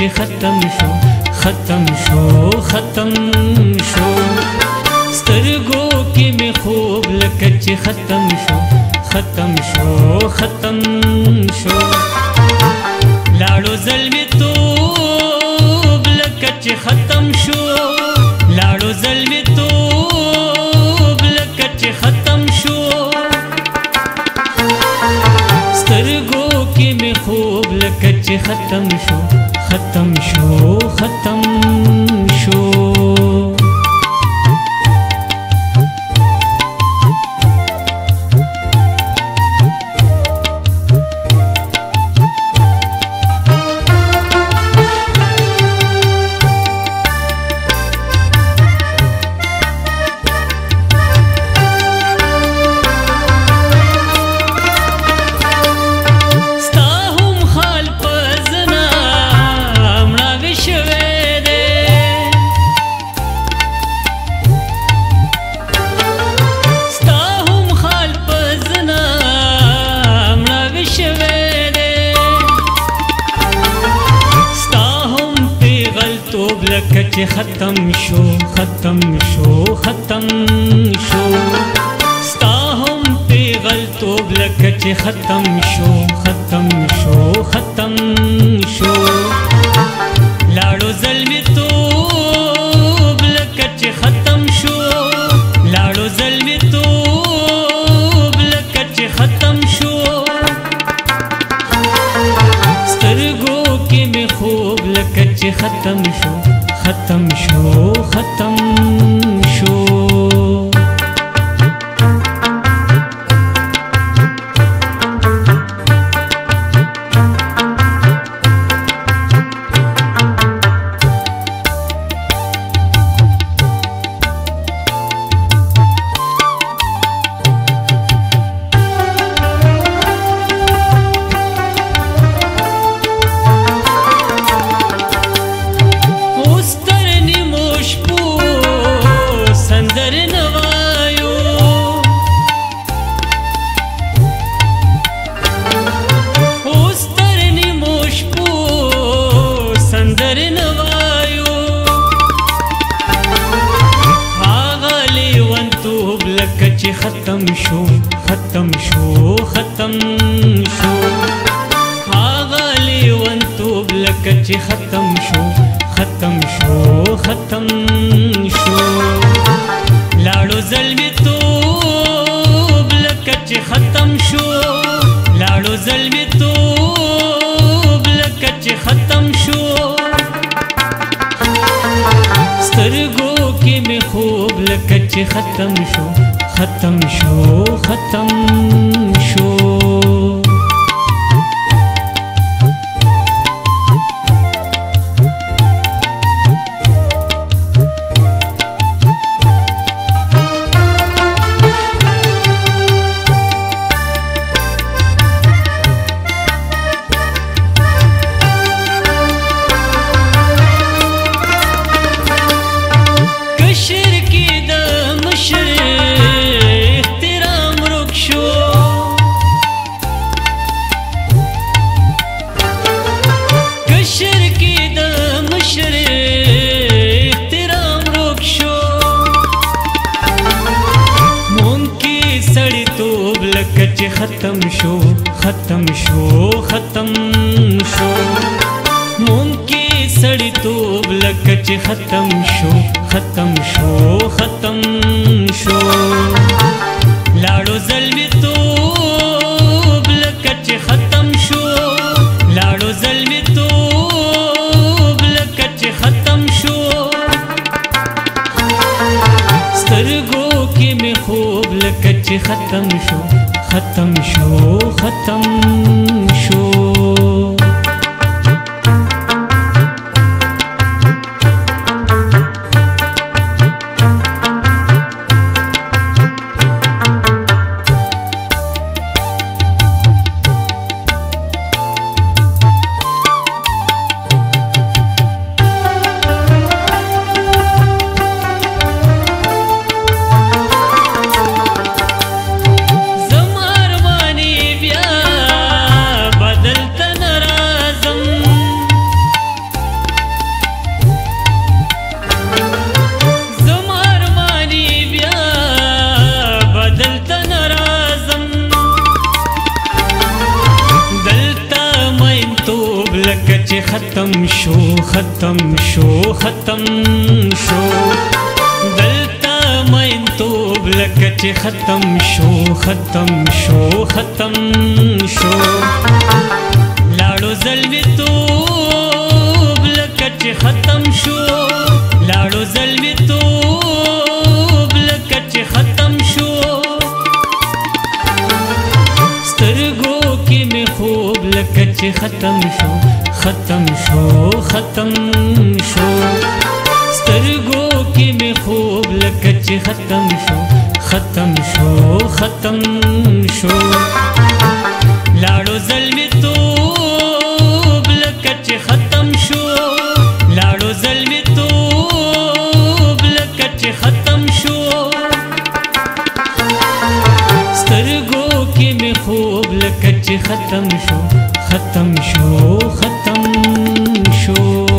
چې ختم شو ختم شو ختم شو سترګو کې مې خوب لکه چې ختم شو ختم شو ختم شو لاړو زلمي توب لکه چې ختم شو لاړو زلمي توب لکه چې ختم شو سترګو کې مې خوب لکه چې ختم شو ختم شو ختم شو لکه چې ختم شو ختم شو ختم شو ستا هم پیغلتوب لکه چې ختم شو ختم شو ختم شو لاړو زلمي توب لکه چې ختم شو لاړو زلمي توب لکه چې ختم شو سترګو کې مې خوب لکه چې ختم شو ختم شو ختم شو ختم شو ختم شو ختم شو هاغه لیونتوب لکه چې ختم شو ختم شو ختم شو لاړو زلمي توب لکه چې ختم شو لاړو زلمي توب لکه چې ختم شو سترګو کې مې خوب لکه چې ختم شو ختم شو ختم شو ختم شو ختم شو ختم شو مونږ سړی توب لکه چې ختم شو ختم شو ختم شو لاړو زلمي توب لکه چې ختم شو لاړو زلمي توب لکه چې ختم شو سترګو کې مې خوب لکه چې ختم شو ختم شو ختم شو زمار وانی بیا بدل ختم شو ختم شو ختم شو دلتا مین توب لکه چې ختم شو ختم شو ختم شو لاړو زلمی توب لکه چې ختم شو لاړو زلمی توب لکه چې ختم شو سترګو کې مې خوب لکه چې ختم شو ختم شو ختم شو سترګو کې مې خوب لکه چې ختم شو ختم شو ختم شو لاړو زلمی توب لکه چې ختم شو لاړو زلمی توب لکه چې ختم شو سترګو کې مې خوب لکه چې ختم شو ختم شو ختم شو